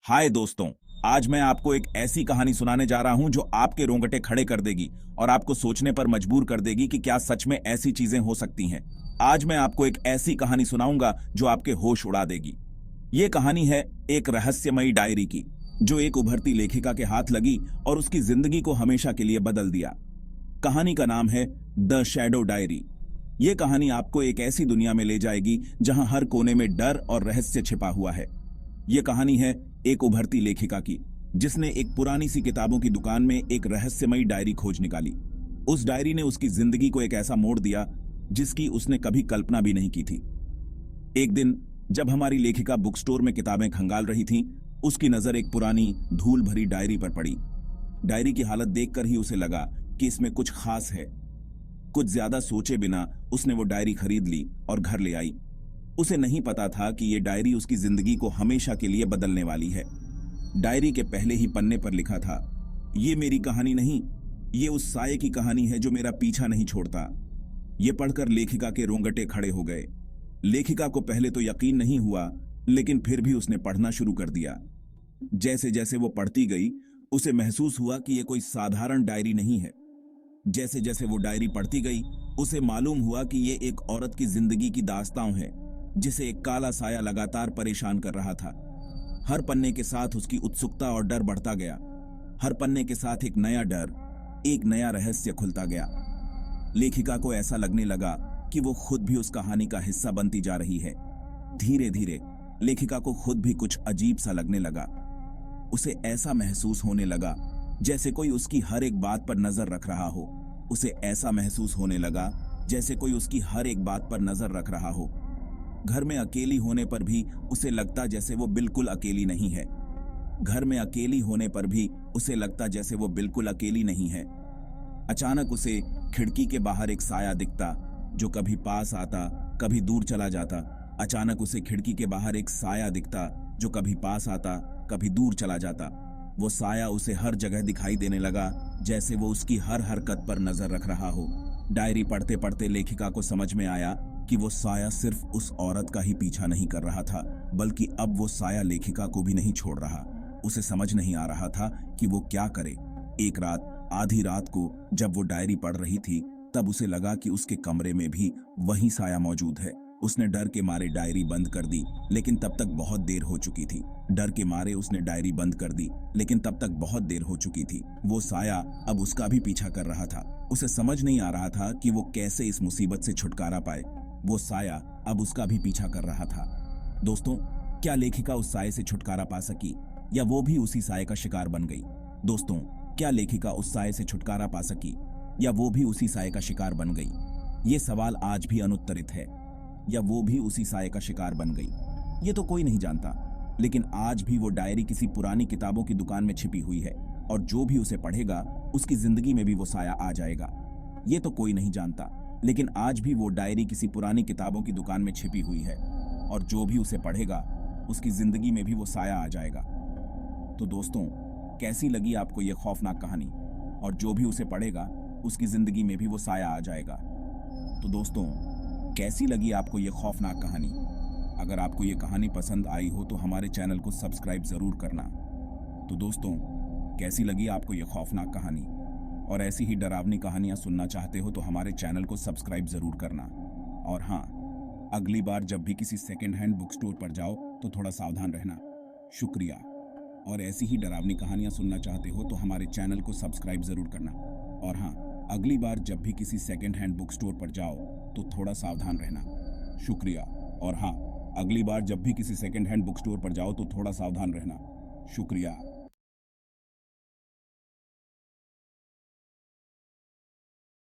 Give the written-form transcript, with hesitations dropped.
हाय दोस्तों। आज मैं आपको एक ऐसी कहानी सुनाने जा रहा हूं जो आपके रोंगटे खड़े कर देगी और आपको सोचने पर मजबूर कर देगी कि क्या सच में ऐसी चीजें हो सकती हैं। आज मैं आपको एक ऐसी कहानी सुनाऊंगा जो आपके होश उड़ा देगी। ये कहानी है एक रहस्यमयी डायरी की, जो एक उभरती लेखिका के हाथ लगी और उसकी जिंदगी को हमेशा के लिए बदल दिया। कहानी का नाम है द शैडो डायरी। ये कहानी आपको एक ऐसी दुनिया में ले जाएगी जहां हर कोने में डर और रहस्य छिपा हुआ है। ये कहानी है एक उभरती लेखिका की, जिसने एक पुरानी सी किताबों की दुकान में एक रहस्यमयी डायरी खोज निकाली। उस डायरी ने उसकी जिंदगी को एक ऐसा मोड़ दिया जिसकी उसने कभी कल्पना भी नहीं की थी। एक दिन जब हमारी लेखिका बुक स्टोर में किताबें खंगाल रही थी, उसकी नजर एक पुरानी धूल भरी डायरी पर पड़ी। डायरी की हालत देखकर ही उसे लगा कि इसमें कुछ खास है। कुछ ज्यादा सोचे बिना उसने वो डायरी खरीद ली और घर ले आई। उसे नहीं पता था कि ये डायरी उसकी जिंदगी को हमेशा के लिए बदलने वाली है। डायरी के पहले ही पन्ने पर लिखा था, ये मेरी कहानी नहीं, ये उस साये की कहानी है जो मेरा पीछा नहीं छोड़ता। ये पढ़कर लेखिका के रोंगटे खड़े हो गए। लेखिका को पहले तो यकीन नहीं हुआ, लेकिन फिर भी उसने पढ़ना शुरू कर दिया। जैसे जैसे वो पढ़ती गई, उसे महसूस हुआ कि ये कोई साधारण डायरी नहीं है। जैसे जैसे वो डायरी पढ़ती गई, उसे मालूम हुआ कि ये एक औरत की जिंदगी की दास्तां है, जिसे एक काला साया लगातार परेशान कर रहा था। हर पन्ने के साथ उसकी उत्सुकता और डर बढ़ता गया। हर पन्ने के साथ एक नया डर, एक नया रहस्य खुलता गया। लेखिका को ऐसा लगने लगा कि वो खुद भी उस कहानी का हिस्सा बनती जा रही है। धीरे धीरे लेखिका को खुद भी कुछ अजीब सा लगने लगा। उसे ऐसा महसूस होने लगा जैसे कोई उसकी हर एक बात पर नजर रख रहा हो। उसे ऐसा महसूस होने लगा जैसे कोई उसकी हर एक बात पर नजर रख रहा हो। घर में अकेली होने पर भी उसे लगता जैसे वो बिल्कुल अकेली नहीं है। घर में अकेली होने पर भी उसे लगता जैसे वो बिल्कुल अकेली नहीं है। अचानक उसे खिड़की के बाहर एक साया दिखता, जो कभी पास आता, कभी दूर चला जाता। अचानक उसे खिड़की के बाहर एक साया दिखता, जो कभी पास आता, कभी दूर चला जाता। वो साया उसे हर जगह दिखाई देने लगा, जैसे वो उसकी हर हरकत पर नजर रख रहा हो। डायरी पढ़ते पढ़ते लेखिका को समझ में आया कि वो साया सिर्फ उस औरत का ही पीछा नहीं कर रहा था, बल्कि अब वो साया लेखिका को भी नहीं छोड़ रहा। उसे समझ नहीं आ रहा था कि वो क्या करे। एक रात, आधी रात को जब वो डायरी पढ़ रही थी, तब उसे लगा कि उसके कमरे में भी वही साया मौजूद है। उसने डर के मारे डायरी बंद कर दी, लेकिन तब तक बहुत देर हो चुकी थी। डर के मारे उसने डायरी बंद कर दी, लेकिन तब तक बहुत देर हो चुकी थी। वो साया अब उसका भी पीछा कर रहा था। उसे समझ नहीं आ रहा था कि वो कैसे इस मुसीबत से छुटकारा पाए। वो साया अब उसका भी पीछा कर रहा था। दोस्तों, क्या लेखिका उस साये से छुटकारा पा सकी, या वो भी उसी साये का शिकार बन गई? दोस्तों, क्या लेखिका उस साये से छुटकारा पा सकी, या वो भी उसी साये का शिकार बन गई? ये सवाल आज भी अनुत्तरित है। या वो भी उसी साये का शिकार बन गई, ये तो कोई नहीं जानता। लेकिन आज भी वो डायरी किसी पुरानी किताबों की दुकान में छिपी हुई है, और जो भी उसे पढ़ेगा उसकी जिंदगी में भी वो साया आ जाएगा। ये तो कोई नहीं जानता, लेकिन आज भी वो डायरी किसी पुरानी किताबों की दुकान में छिपी हुई है, और जो भी उसे पढ़ेगा उसकी जिंदगी में भी वो साया आ जाएगा। तो दोस्तों, कैसी लगी आपको ये खौफनाक कहानी? और जो भी उसे पढ़ेगा उसकी जिंदगी में भी वो साया आ जाएगा। तो दोस्तों, कैसी लगी आपको ये खौफनाक कहानी? अगर आपको ये कहानी पसंद आई हो तो हमारे चैनल को सब्सक्राइब जरूर करना। तो दोस्तों, कैसी लगी आपको ये खौफनाक कहानी? और ऐसी ही डरावनी कहानियां सुनना चाहते हो तो हमारे चैनल को सब्सक्राइब जरूर करना। और हाँ, अगली बार जब भी किसी सेकेंड हैंड बुक स्टोर पर जाओ तो थोड़ा सावधान रहना। शुक्रिया। और ऐसी ही डरावनी कहानियां सुनना चाहते हो तो हमारे चैनल को सब्सक्राइब जरूर करना। और हाँ, अगली बार जब भी किसी सेकेंड हैंड बुक स्टोर पर जाओ तो थोड़ा सावधान रहना। शुक्रिया। और हाँ, अगली बार जब भी किसी सेकेंड हैंड बुक स्टोर पर जाओ तो थोड़ा सावधान रहना। शुक्रिया।